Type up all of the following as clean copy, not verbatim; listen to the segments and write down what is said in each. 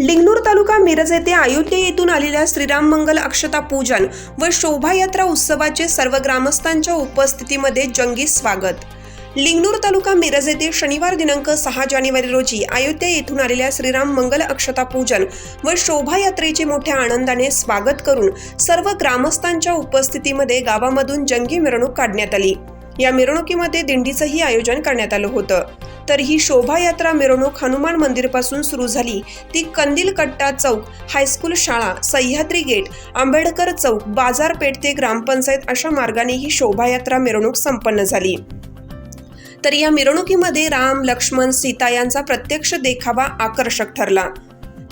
लिंगणूर तालुका मिरज येथे अयोध्या येथून आलेल्या श्रीराम मंगल अक्षता पूजन व शोभायात्रा उत्सवाचे सर्व ग्रामस्थांच्या उपस्थितीमध्ये जंगी स्वागत। लिंगणूर तालुका मिरज येथे शनिवार दिनांक 6 जानेवारी रोजी अयोध्या येथून आलेल्या श्रीराम मंगल अक्षता पूजन व शोभायात्रेचे मोठ्या आनंदाने स्वागत करून सर्व ग्रामस्थांच्या उपस्थितीमध्ये गावामधून जंगी मिरवणूक काढण्यात आली। या मिरवणुकीमध्ये दिंडीचंही आयोजन करण्यात आलं होतं। तर ही शोभायात्रा मिरवणूक हनुमान मंदिर पासून सुरू झाली, ती कंदील कट्टा चौक, हायस्कूल शाळा, सह्याद्री गेट, आंबेडकर चौक, बाजारपेठ ते ग्रामपंचायत अशा मार्गाने ही शोभायात्रा मिरवणूक संपन्न झाली। तर या मिरवणुकीमध्ये राम, लक्ष्मण, सीता यांचा प्रत्यक्ष देखावा आकर्षक ठरला।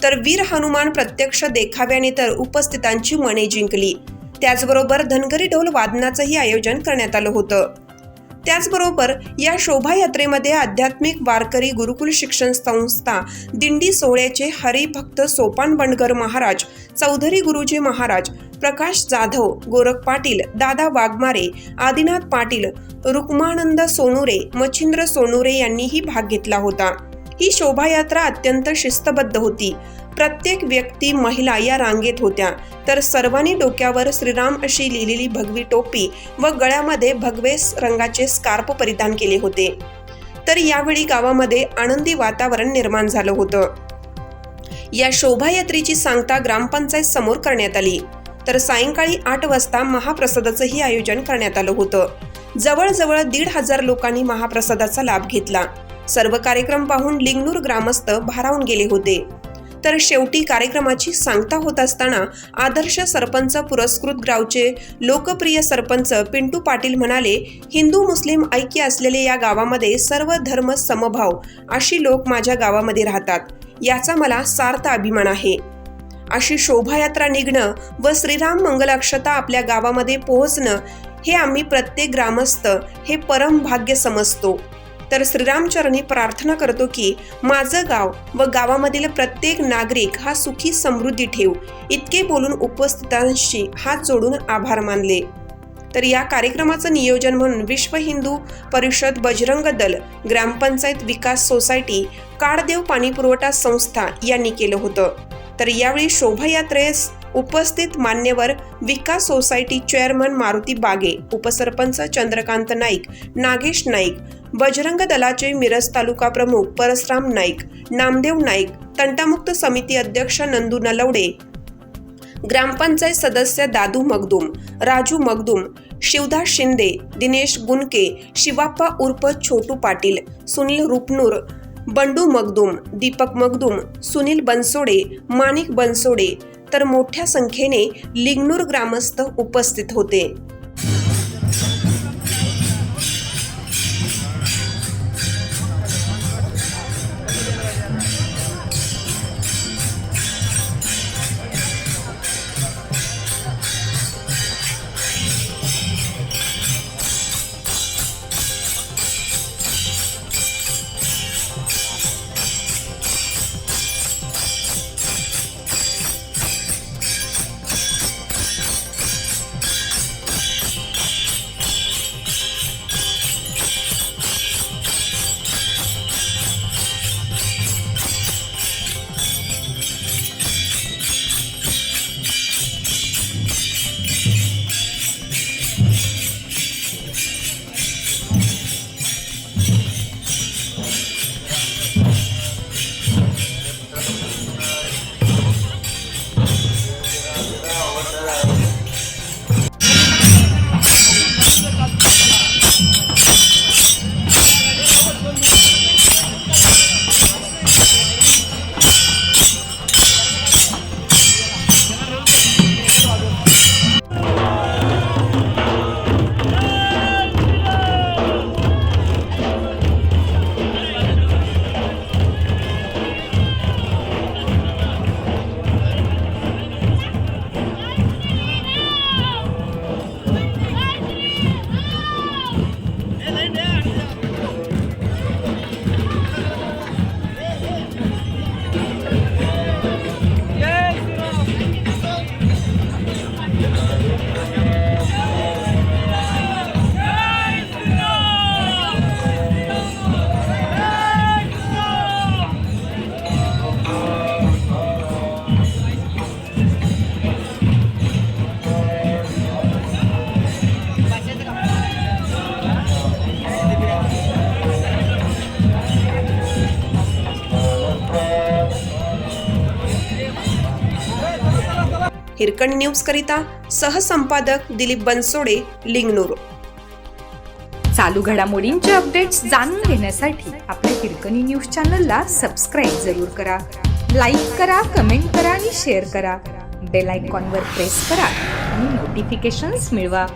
तर वीर हनुमान प्रत्यक्ष देखाव्याने तर उपस्थितांची मने जिंकली। त्याचबरोबर धनगरी ढोल वादनाचंही आयोजन करण्यात आलं होतं। त्याचबरोबर या शोभायात्रेमध्ये आध्यात्मिक वारकरी गुरुकुल शिक्षण संस्था दिंडी सोहळ्याचे हरिभक्त सोपान बंडगर महाराज, चौधरी गुरुजी महाराज, प्रकाश जाधव, गोरख पाटील, दादा वाघमारे, आदिनाथ पाटील, रुक्मानंद सोनुरे, मच्छिंद्र सोनुरे यांनीही भाग घेतला होता। ही शोभायात्रा अत्यंत शिस्तबद्ध होती। प्रत्येक व्यक्ती, महिला या रांगेत होत्या। तर सर्वांनी डोक्यावर श्रीराम अशी लिहिलेली भगवी टोपी व गळ्यामध्ये भगवे रंगाचे स्कार्फ परिधान केले होते। तर यावेळी गावामध्ये आनंदी वातावरण निर्माण झालं होतं। या शोभायात्रेची सांगता ग्रामपंचायत समोर करण्यात आली। तर सायंकाळी 8 वाजता महाप्रसादाचंही आयोजन करण्यात आलं होतं। जवळजवळ 1,500 लोकांनी महाप्रसादाचा लाभ घेतला। सर्व कार्यक्रम पाहून लिंगणूर ग्रामस्थ भारावून गेले होते। तर शेवटी कार्यक्रमाची सांगता होत असताना आदर्श सरपंच पुरस्कृत गावचे लोकप्रिय सरपंच पिंटू पाटील म्हणाले, हिंदू मुस्लिम ऐक्य असलेले या गावामध्ये सर्व धर्म समभाव अशी लोक माझ्या गावामध्ये राहतात, याचा मला सार्थ अभिमान आहे। अशी शोभायात्रा निघणं व श्रीराम मंगल अक्षता आपल्या गावामध्ये पोहोचणं हे आम्ही प्रत्येक ग्रामस्थ हे परम भाग्य समजतो। तर श्रीरामचरणी प्रार्थना करतो की माझं गाव व गावामधील प्रत्येक नागरिक हा सुखी समृद्धी ठेव, इतके बोलून उपस्थितांशी हात जोडून आभार मानले। तर या कार्यक्रमाचं नियोजन म्हणून विश्व हिंदू परिषद, बजरंग दल, ग्रामपंचायत विकास सोसायटी, काळदेव पाणीपुरवठा संस्था यांनी केलं होतं। तर यावेळी शोभायात्रेस उपस्थित मान्यवर विकास सोसायटी चेअरमन मारुती बागे, उपसरपंच चंद्रकांत नाईक, नागेश नाईक, बजरंग दलाचे मिरज तालुका प्रमुख परसराम नाईक, नामदेव नाईक, तंटामुक्त समिती अध्यक्ष नंदू नलवडे, ग्रामपंचायत सदस्य दादू मगदूम, राजू मगदूम, शिवदास शिंदे, दिनेश गुनके, शिवाप्पा उर्फ छोटू पाटील, सुनील रुपनूर, बंडू मगदूम, दीपक मगदूम, सुनील बनसोडे, माणिक बनसोडे तर मोठ्या संख्येने लिंगणूर ग्रामस्थ उपस्थित होते। हिरकणी न्यूज करिता सहसंपादक दिलीप बनसोडे, लिंगणूर। चालू घडामोडींचे अपडेट्स जाणून घेण्यासाठी आपल्या हिरकणी न्यूज चॅनलला सबस्क्राईब जरूर करा, लाईक करा, कमेंट करा आणि शेअर करा। बेल आयकॉनवर प्रेस करा आणि नोटिफिकेशन्स मिळवा।